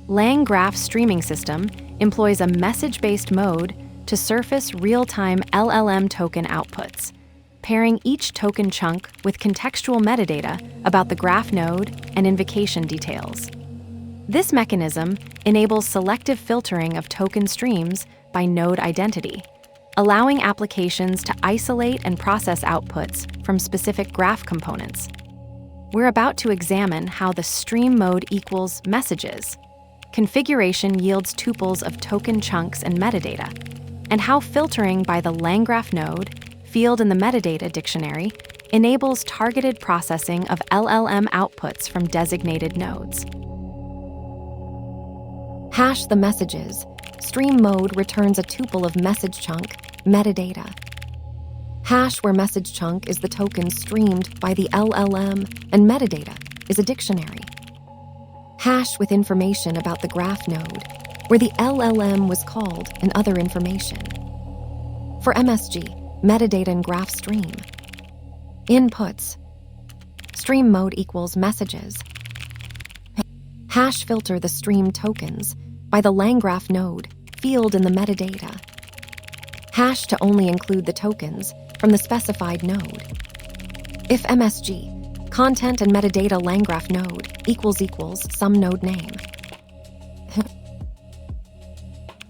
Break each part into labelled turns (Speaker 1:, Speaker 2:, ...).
Speaker 1: LangGraph streaming system employs a message-based mode to surface real-time LLM token outputs, pairing each token chunk with contextual metadata about the graph node and invocation details. This mechanism enables selective filtering of token streams by node identity, allowing applications to isolate and process outputs from specific graph components. We're about to examine how the stream mode equals messages, configuration yields tuples of token chunks and metadata, and how filtering by the LangGraph node, field in the metadata dictionary, enables targeted processing of LLM outputs from designated nodes. Hash the messages. Stream mode returns a tuple of message chunk, metadata. Hash where message chunk is the token streamed by the LLM and metadata is a dictionary. Hash with information about the graph node, where the LLM was called and other information. For MSG, metadata and graph stream. Inputs. Stream mode equals messages. Hash filter the stream tokens by the LangGraph node, field in the metadata. Hash to only include the tokens from the specified node. If MSG, content and metadata LangGraph node equals some node name.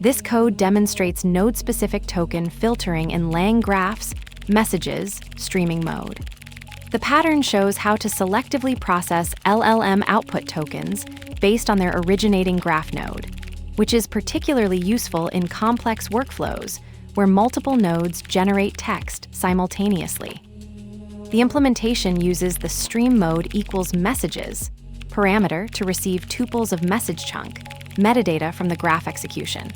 Speaker 1: This code demonstrates node-specific token filtering in LangGraph's messages streaming mode. The pattern shows how to selectively process LLM output tokens based on their originating graph node, which is particularly useful in complex workflows where multiple nodes generate text simultaneously. The implementation uses the stream mode equals messages parameter to receive tuples of message chunk, metadata from the graph execution.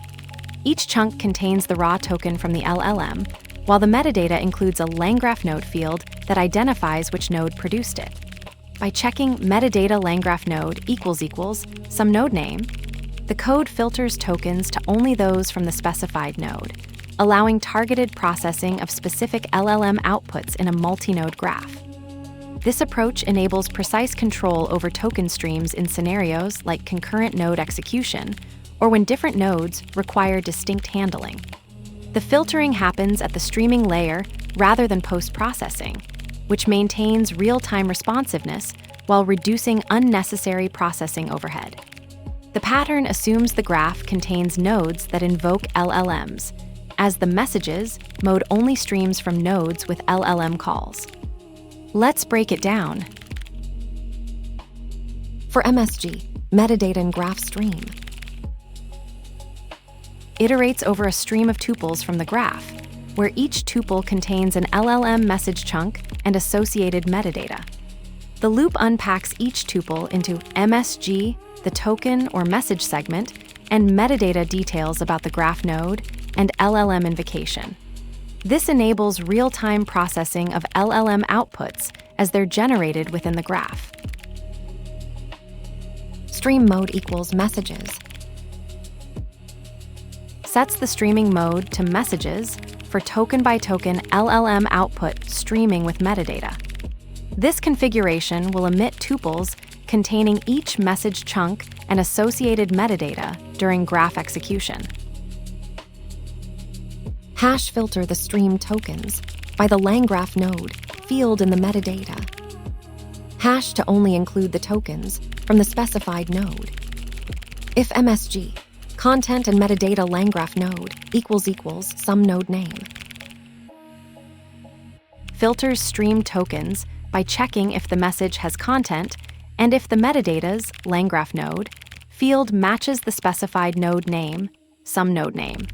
Speaker 1: Each chunk contains the raw token from the LLM, while the metadata includes a LangGraph node field that identifies which node produced it. By checking metadata LangGraph node equals some node name, the code filters tokens to only those from the specified node, allowing targeted processing of specific LLM outputs in a multi-node graph. This approach enables precise control over token streams in scenarios like concurrent node execution, or when different nodes require distinct handling. The filtering happens at the streaming layer rather than post-processing, which maintains real-time responsiveness while reducing unnecessary processing overhead. The pattern assumes the graph contains nodes that invoke LLMs, as the messages mode only streams from nodes with LLM calls. Let's break it down. For MSG, metadata and graph stream iterates over a stream of tuples from the graph, where each tuple contains an LLM message chunk and associated metadata. The loop unpacks each tuple into MSG, the token or message segment, and metadata details about the graph node and LLM invocation. This enables real-time processing of LLM outputs as they're generated within the graph. Stream mode equals messages. Sets the streaming mode to messages for token-by-token LLM output streaming with metadata. This configuration will emit tuples containing each message chunk and associated metadata during graph execution. Hash filter the stream tokens by the LangGraph node, field in the metadata. Hash to only include the tokens from the specified node. If MSG, content and metadata LangGraph node equals some node name. Filters stream tokens by checking if the message has content and if the metadata's LangGraph node field matches the specified node name, some node name.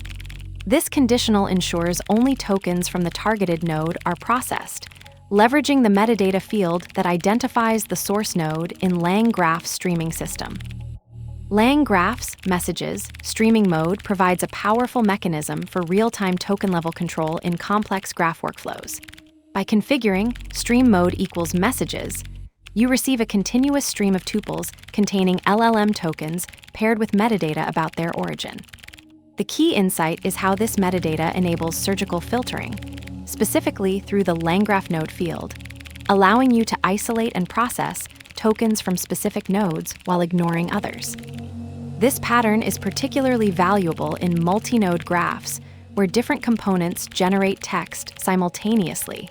Speaker 1: This conditional ensures only tokens from the targeted node are processed, leveraging the metadata field that identifies the source node in LangGraph's streaming system. LangGraph's messages streaming mode provides a powerful mechanism for real-time token-level control in complex graph workflows. By configuring stream mode equals messages, you receive a continuous stream of tuples containing LLM tokens paired with metadata about their origin. The key insight is how this metadata enables surgical filtering, specifically through the LangGraph node field, allowing you to isolate and process tokens from specific nodes while ignoring others. This pattern is particularly valuable in multi-node graphs, where different components generate text simultaneously,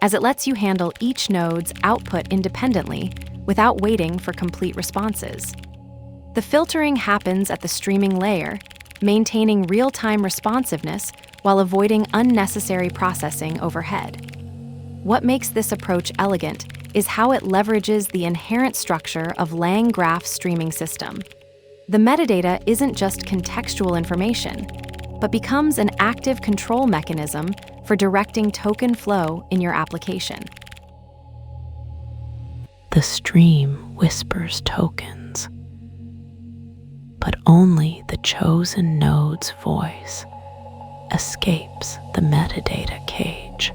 Speaker 1: as it lets you handle each node's output independently without waiting for complete responses. The filtering happens at the streaming layer, maintaining real-time responsiveness while avoiding unnecessary processing overhead. What makes this approach elegant is how it leverages the inherent structure of LangGraph's streaming system. The metadata isn't just contextual information, but becomes an active control mechanism for directing token flow in your application.
Speaker 2: The stream whispers tokens, but only the chosen node's voice escapes the metadata cage.